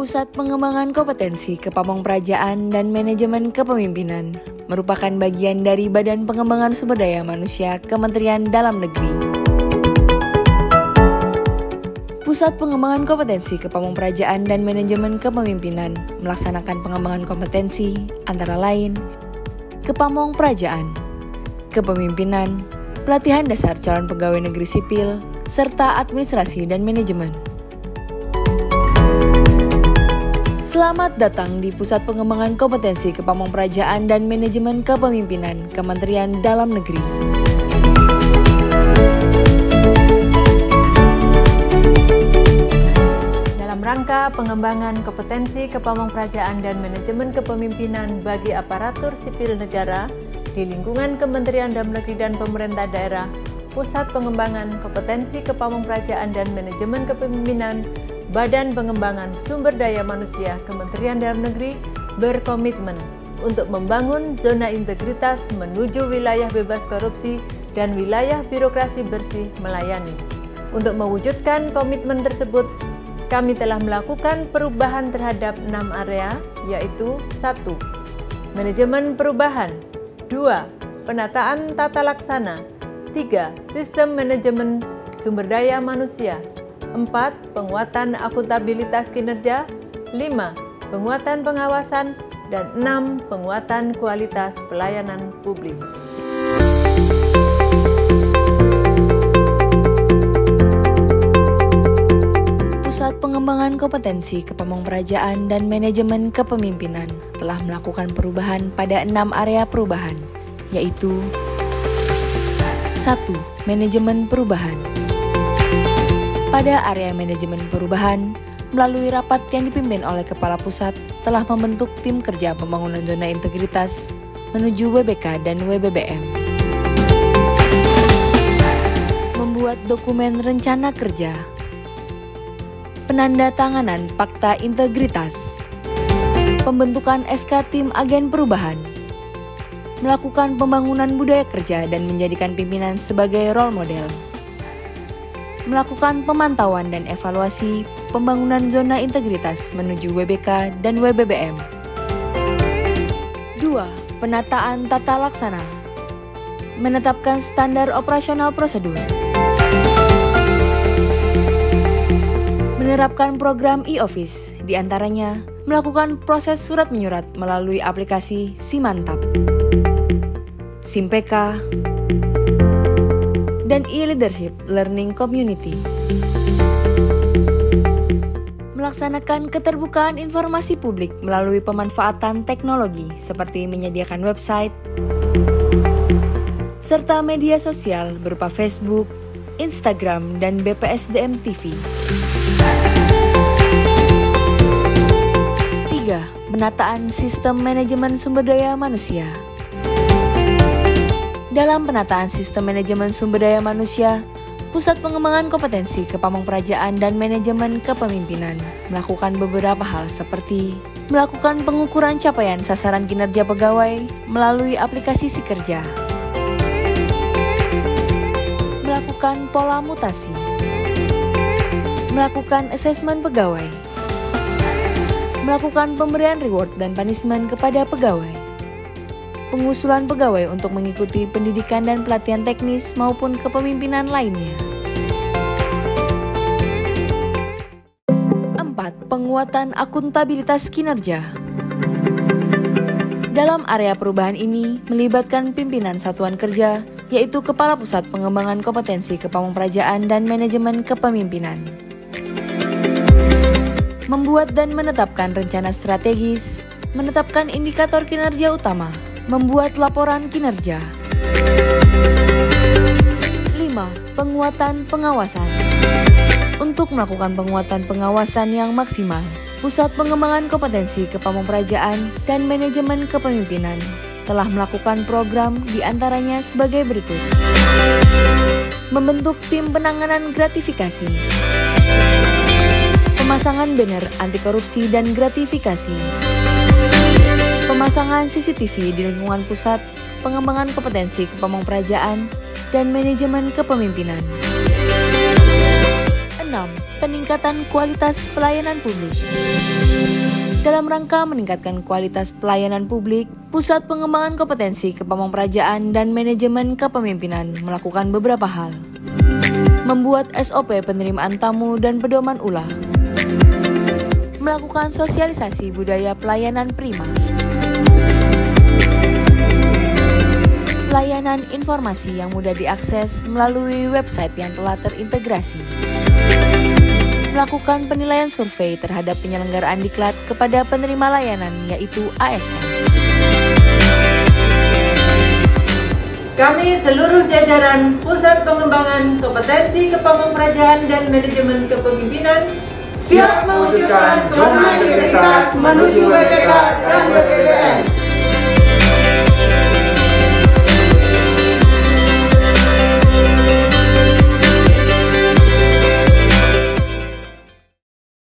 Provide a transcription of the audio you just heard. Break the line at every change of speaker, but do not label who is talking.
Pusat Pengembangan Kompetensi Kepamongprajaan dan Manajemen Kepemimpinan merupakan bagian dari Badan Pengembangan Sumber Daya Manusia Kementerian Dalam Negeri. Pusat Pengembangan Kompetensi Kepamongprajaan dan Manajemen Kepemimpinan melaksanakan pengembangan kompetensi antara lain kepamongprajaan, kepemimpinan, pelatihan dasar calon pegawai negeri sipil, serta administrasi dan manajemen. Selamat datang di Pusat Pengembangan Kompetensi Kepamongprajaan dan Manajemen Kepemimpinan Kementerian Dalam Negeri.
Dalam rangka pengembangan kompetensi kepamongprajaan dan manajemen kepemimpinan bagi aparatur sipil negara di lingkungan Kementerian Dalam Negeri dan pemerintah daerah, Pusat Pengembangan Kompetensi Kepamongprajaan dan Manajemen Kepemimpinan Badan Pengembangan Sumber Daya Manusia Kementerian Dalam Negeri berkomitmen untuk membangun zona integritas menuju wilayah bebas korupsi dan wilayah birokrasi bersih melayani. Untuk mewujudkan komitmen tersebut, kami telah melakukan perubahan terhadap 6 area, yaitu 1. Manajemen perubahan, 2. Penataan tata laksana, 3. Sistem manajemen sumber daya manusia, 4. Penguatan akuntabilitas kinerja, 5. Penguatan pengawasan, dan 6. Penguatan kualitas pelayanan publik.
Pusat Pengembangan Kompetensi Kepamongprajaan dan Manajemen Kepemimpinan telah melakukan perubahan pada 6 area perubahan, yaitu 1. Manajemen perubahan. Pada area manajemen perubahan, melalui rapat yang dipimpin oleh Kepala Pusat, telah membentuk tim kerja pembangunan zona integritas menuju WBK dan WBBM. Membuat dokumen rencana kerja. Penandatanganan Fakta Integritas. Pembentukan SK Tim Agen Perubahan. Melakukan pembangunan budaya kerja dan menjadikan pimpinan sebagai role model. Melakukan pemantauan dan evaluasi pembangunan zona integritas menuju WBK dan WBBM. 2. Penataan tata laksana. Menetapkan standar operasional prosedur. Menerapkan program e-office, diantaranya melakukan proses surat menyurat melalui aplikasi Simantap, Simpeka, dan e-leadership learning community. Melaksanakan keterbukaan informasi publik melalui pemanfaatan teknologi seperti menyediakan website, serta media sosial berupa Facebook, Instagram, dan BPSDM TV. 3. Penataan sistem manajemen sumber daya manusia. Dalam penataan sistem manajemen sumber daya manusia, Pusat Pengembangan Kompetensi Kepamongprajaan dan Manajemen Kepemimpinan melakukan beberapa hal seperti melakukan pengukuran capaian sasaran kinerja pegawai melalui aplikasi Sikerja, melakukan pola mutasi, melakukan asesmen pegawai, melakukan pemberian reward dan punishment kepada pegawai, pengusulan pegawai untuk mengikuti pendidikan dan pelatihan teknis maupun kepemimpinan lainnya. 4. Penguatan akuntabilitas kinerja. Dalam area perubahan ini melibatkan pimpinan satuan kerja, yaitu Kepala Pusat Pengembangan Kompetensi Kepamongprajaan dan Manajemen Kepemimpinan. Membuat dan menetapkan rencana strategis, menetapkan indikator kinerja utama, membuat laporan kinerja. 5. Penguatan pengawasan. Untuk melakukan penguatan pengawasan yang maksimal, Pusat Pengembangan Kompetensi Kepamongprajaan dan Manajemen Kepemimpinan telah melakukan program diantaranya sebagai berikut. Membentuk tim penanganan gratifikasi, pemasangan banner anti korupsi dan gratifikasi, pemasangan CCTV di lingkungan pusat pengembangan kompetensi kepemimpinan dan manajemen kepemimpinan. 6. Peningkatan kualitas pelayanan publik. Dalam rangka meningkatkan kualitas pelayanan publik, Pusat Pengembangan Kompetensi Kepemimpinan dan Manajemen Kepemimpinan melakukan beberapa hal. Membuat SOP penerimaan tamu dan pedoman ulah. Melakukan sosialisasi budaya pelayanan prima. Pelayanan informasi yang mudah diakses melalui website yang telah terintegrasi. Melakukan penilaian survei terhadap penyelenggaraan diklat kepada penerima layanan, yaitu ASN.
Kami seluruh jajaran Pusat Pengembangan Kompetensi Kepemimpinan dan Manajemen Kepemimpinan
siap mewujudkan zona integritas menuju WPK dan WPBN.